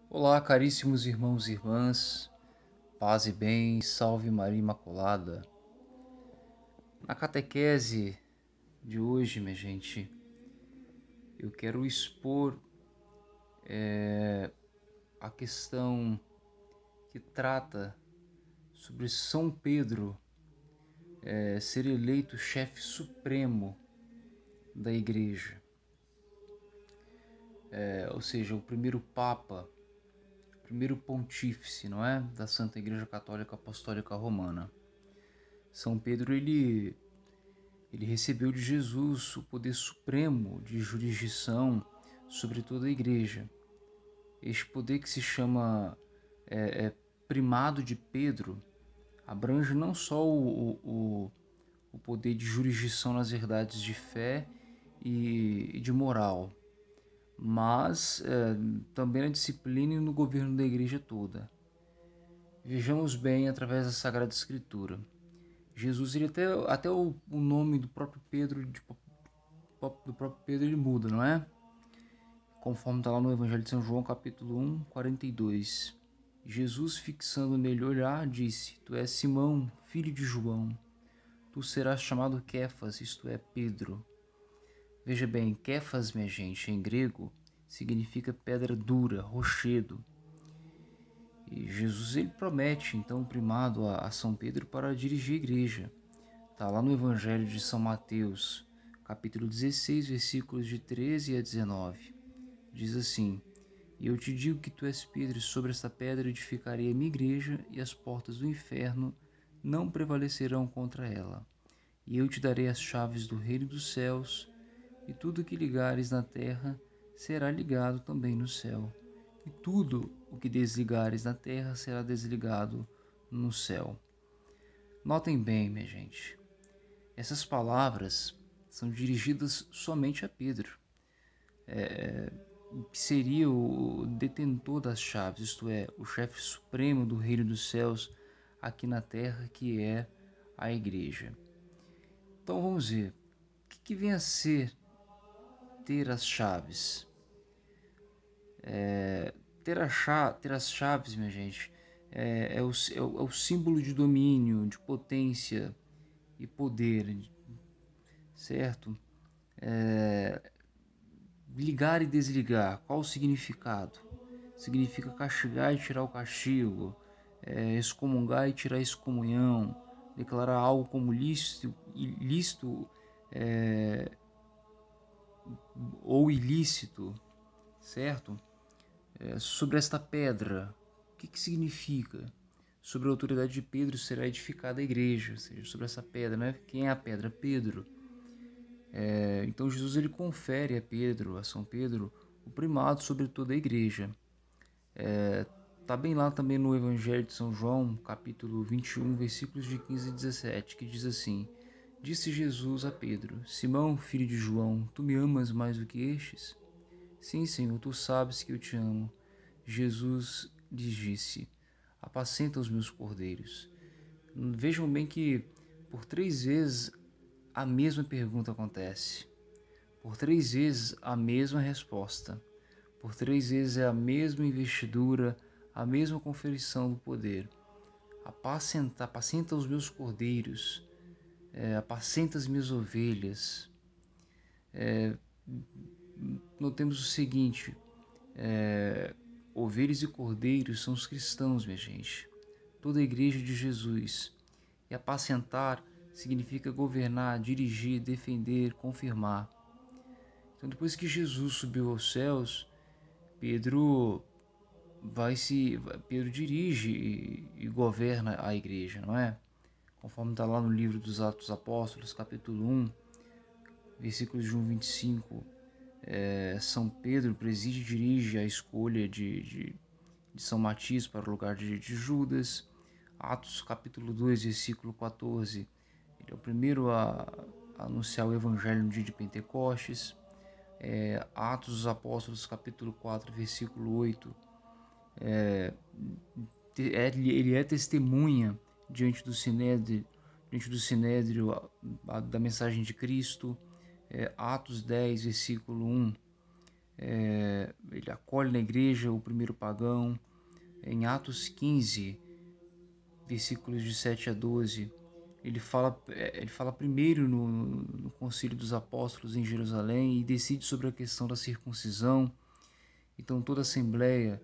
Olá, caríssimos irmãos e irmãs, paz e bem, salve Maria Imaculada. Na catequese de hoje, minha gente, eu quero expor a questão que trata sobre São Pedro ser eleito chefe supremo da Igreja, ou seja, o primeiro Papa, o primeiro pontífice, não é? Da Santa Igreja Católica Apostólica Romana. São Pedro, ele recebeu de Jesus o poder supremo de jurisdição sobre toda a igreja. Este poder, que se chama primado de Pedro, abrange não só o poder de jurisdição nas verdades de fé e de moral, mas também na disciplina e no governo da igreja toda. Vejamos bem através da Sagrada Escritura. Jesus, ele até o nome do próprio Pedro, ele muda, não é? Conforme está lá no Evangelho de São João, capítulo 1, 42. Jesus, fixando nele o olhar, disse: Tu és Simão, filho de João. Tu serás chamado Kéfas, isto é, Pedro. Veja bem, Kéfas, minha gente, em grego, significa pedra dura, rochedo. E Jesus, ele promete, então, o primado a São Pedro para dirigir a igreja. Está lá no Evangelho de São Mateus, capítulo 16, versículos de 13 a 19. Diz assim: E eu te digo que tu és Pedro, e sobre esta pedra edificarei a minha igreja, e as portas do inferno não prevalecerão contra ela. E eu te darei as chaves do reino dos céus, e tudo que ligares na terra será ligado também no céu. E tudo o que desligares na terra será desligado no céu. Notem bem, minha gente, essas palavras são dirigidas somente a Pedro, que seria o detentor das chaves, isto é, o chefe supremo do reino dos céus aqui na terra, que é a igreja. Então vamos ver, o que vem a ser ter as chaves? Ter as chaves, minha gente, é o símbolo de domínio, de potência e poder, certo? Ligar e desligar, qual o significado? Significa castigar e tirar o castigo, excomungar e tirar a excomunhão, declarar algo como lícito ou ilícito, certo? Sobre esta pedra, o que significa? Sobre a autoridade de Pedro será edificada a igreja, ou seja, sobre essa pedra, né? Quem é a pedra? Pedro. Então Jesus, ele confere a Pedro, a São Pedro, o primado sobre toda a igreja. Está bem lá também no Evangelho de São João, capítulo 21, versículos de 15 e 17, que diz assim: Disse Jesus a Pedro: Simão, filho de João, tu me amas mais do que estes? Sim, Senhor, tu sabes que eu te amo. Jesus lhes disse: Apacenta os meus cordeiros. Vejam bem que por 3 vezes a mesma pergunta acontece. Por 3 vezes a mesma resposta. Por 3 vezes é a mesma investidura, a mesma conferição do poder. Apacenta os meus cordeiros, apacenta as minhas ovelhas. Notemos o seguinte: ovelhas e cordeiros são os cristãos, minha gente. Toda a igreja de Jesus. E apacentar significa governar, dirigir, defender, confirmar. Então, depois que Jesus subiu aos céus, Pedro Pedro dirige e governa a igreja, não é? Conforme está lá no livro dos Atos dos Apóstolos, capítulo 1, versículos de 1 a 25, São Pedro preside e dirige a escolha de São Matias para o lugar de Judas. Atos capítulo 2, versículo 14, ele é o primeiro a anunciar o evangelho no dia de Pentecostes. Atos dos Apóstolos capítulo 4, versículo 8, ele é testemunha diante do Sinédrio da mensagem de Cristo. Atos 10, versículo 1, Ele acolhe na igreja o primeiro pagão. Em Atos 15, versículos de 7 a 12, ele fala primeiro no Concílio dos Apóstolos em Jerusalém e decide sobre a questão da circuncisão. Então toda a Assembleia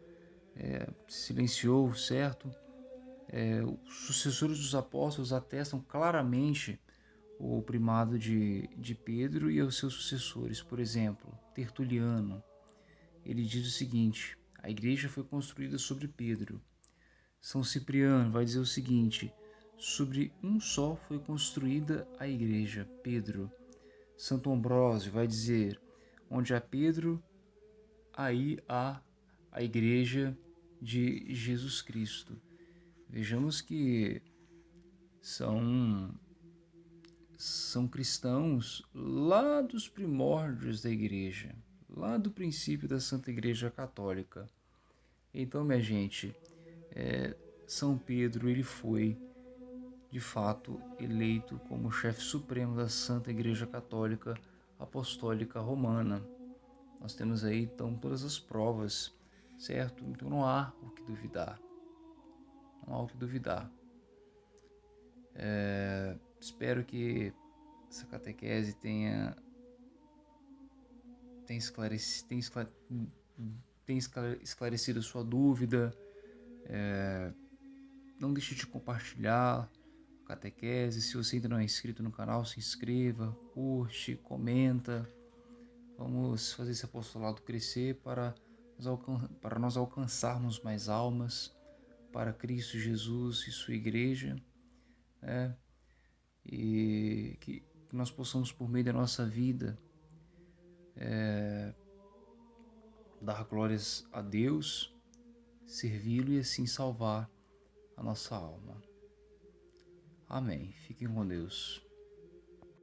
se silenciou, certo? Os sucessores dos apóstolos atestam claramente o primado de Pedro e aos seus sucessores. Por exemplo, Tertuliano, ele diz o seguinte: a igreja foi construída sobre Pedro. São Cipriano vai dizer o seguinte: sobre um só foi construída a igreja, Pedro. Santo Ambrósio vai dizer: onde há Pedro, aí há a igreja de Jesus Cristo. Vejamos que são cristãos lá dos primórdios da igreja, lá do princípio da Santa Igreja Católica. Então, minha gente, São Pedro ele foi de fato eleito como chefe supremo da Santa Igreja Católica Apostólica Romana. Nós temos aí então todas as provas, certo? Então não há o que duvidar. Não há o que duvidar. Espero que essa catequese tenha esclarecido a sua dúvida. Não deixe de compartilhar a catequese. Se você ainda não é inscrito no canal, se inscreva, curte, comenta. Vamos fazer esse apostolado crescer para nós alcançarmos mais almas para Cristo Jesus e sua igreja, e que nós possamos, por meio da nossa vida, dar glórias a Deus, servi-lo e assim salvar a nossa alma. Amém. Fiquem com Deus.